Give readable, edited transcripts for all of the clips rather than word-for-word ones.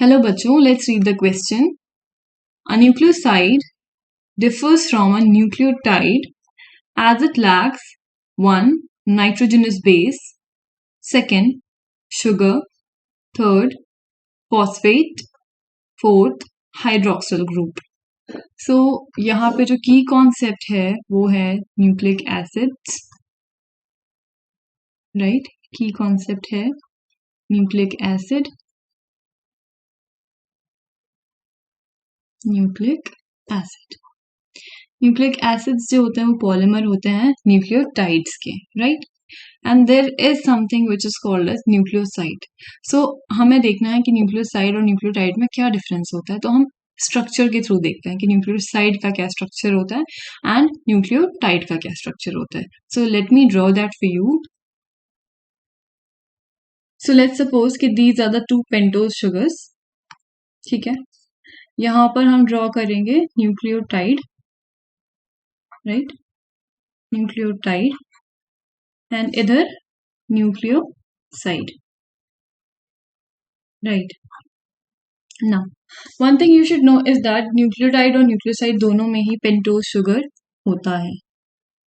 Hello बच्चों, let's read the question. A nucleoside differs from a nucleotide as it lacks 1. Nitrogenous base, 2. Sugar, 3. Phosphate, 4. Hydroxyl group. So यहाँ पे जो की concept है वो है nucleic acids, right? Key concept है nucleic acid, nucleic acid. Nucleic acids जो होते हैं वो पॉलीमर होते हैं न्यूक्लियोटाइड्स के, right? And there is something which is called as nucleoside. So हमें देखना है कि न्यूक्लियोसाइड और न्यूक्लियोटाइड में क्या डिफरेंस होता है, तो हम स्ट्रक्चर के थ्रू देखते हैं कि न्यूक्लियोसाइड का क्या स्ट्रक्चर होता है एंड न्यूक्लियोटाइड का क्या स्ट्रक्चर होता है। So let me draw that for you. So let's suppose कि these are the two pentose sugars, ठीक है? यहाँ पर हम ड्रॉ करेंगे न्यूक्लियोटाइड, राइट? न्यूक्लियोटाइड एंड इधर nucleoside, right? Now, one thing you should know is that nucleotide और nucleoside दोनों में ही पेंटोज शुगर होता है,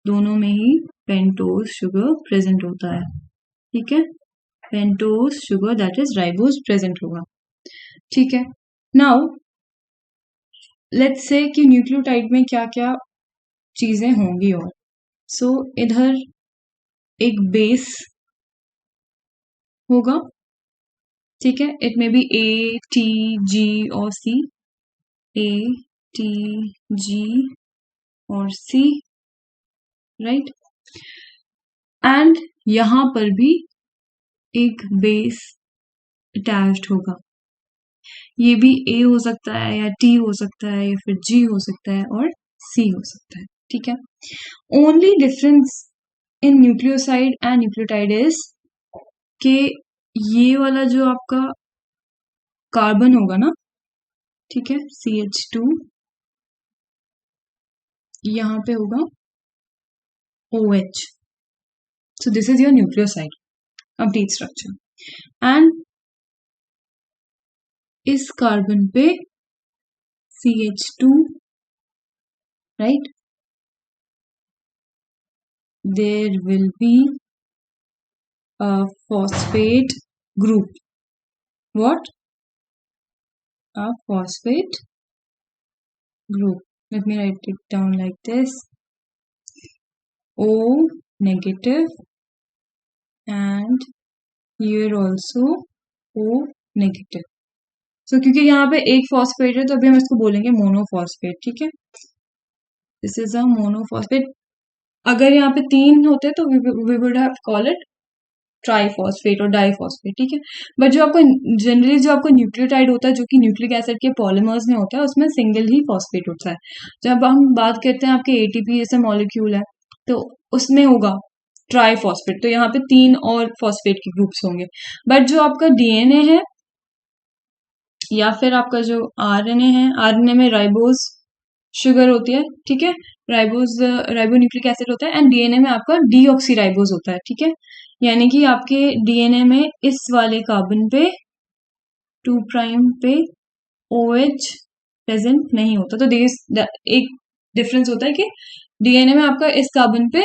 दोनों में ही पेंटोज शुगर प्रेजेंट होता है, ठीक है? Pentose sugar that is ribose present होगा, ठीक है? नाउ लेट्स से कि न्यूक्लियोटाइड में क्या क्या चीजें होंगी और सो इधर एक बेस होगा, ठीक है? It may be A T G और सी, ए टी जी और सी, राइट? एंड यहां पर भी एक बेस अटैच्ड होगा, ये भी ए हो सकता है या टी हो सकता है या फिर जी हो सकता है और सी हो सकता है, ठीक है? Only difference in nucleoside and nucleotide is कि ये वाला जो आपका कार्बन होगा ना, ठीक है, CH2 यहाँ पे होगा OH, so this is your nucleoside, complete structure. And इस कार्बन पे CH2, right? There will be a phosphate group. What? A phosphate group. Let me write it down like this. O negative and here also O negative. So क्योंकि यहाँ पे एक phosphate है तो अभी हम इसको बोलेंगे मोनोफॉस्फेट, ठीक है? This is a monophosphate. अगर यहाँ पे 3 होते तो we would have call it triphosphate और डाइफॉस्फेट, ठीक है? बट जो आपको जनरली जो आपको न्यूक्लियोटाइड होता है जो कि न्यूक्लिक एसिड के पॉलीमर्स में होता है उसमें सिंगल ही फॉस्फेट होता है। जब हम बात करते हैं आपके एटीपी जैसे मॉलिक्यूल है तो उसमें होगा ट्राइफॉस्फेट, तो यहाँ पे 3 और फॉस्फेट के ग्रुप्स होंगे। बट जो आपका डीएनए है या फिर आपका जो आरएनए है, आरएनए में राइबोज शुगर होती है, ठीक है? राइबोन्यूक्लिक एसिड होता है एंड डीएनए में आपका डीऑक्सीराइबोज होता है, ठीक है? यानी कि आपके डीएनए में इस वाले कार्बन पे 2 प्राइम पे OH प्रेजेंट नहीं होता, तो एक डिफरेंस होता है कि डीएनए में आपका इस कार्बन पे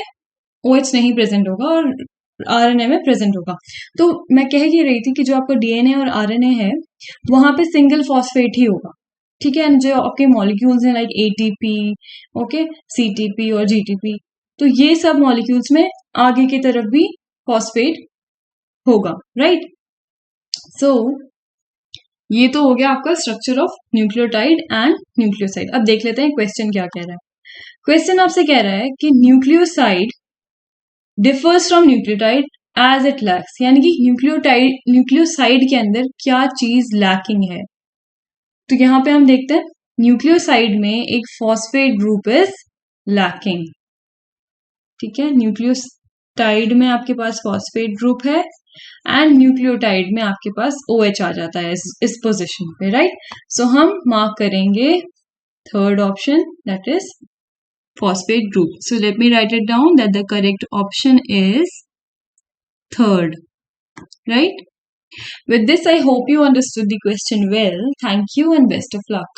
OH नहीं प्रेजेंट होगा और आरएनए में प्रेजेंट होगा। तो मैं कह ही रही थी कि जो आपका डीएनए और आरएनए है वहां पे सिंगल फॉस्फेट ही होगा, ठीक है? एंड जो आपके मॉलिक्यूल्स हैं लाइक एटीपी, ओके, सीटीपी और जीटीपी, तो ये सब मॉलिक्यूल्स में आगे की तरफ भी फॉस्फेट होगा, राइट? सो ये तो हो गया आपका structure of nucleotide and nucleoside. अब देख लेते हैं क्वेश्चन क्या कह रहा है। क्वेश्चन आपसे कह रहा है कि nucleoside differs from nucleotide as it lacks, यानी कि न्यूक्लियोसाइड के अंदर क्या चीज लैकिंग है। तो यहां पे हम देखते हैं न्यूक्लियोसाइड में एक फॉस्फेट ग्रुप इज लैकिंग, ठीक है? न्यूक्लियोटाइड में आपके पास फॉस्फेट ग्रुप है एंड न्यूक्लियोटाइड में आपके पास OH आ जाता है इस पोजीशन पे, राइट? सो हम मार्क करेंगे third option that is phosphate group. So let me write it down that the correct option is third, right? With this, I hope you understood the question well. Thank you and best of luck.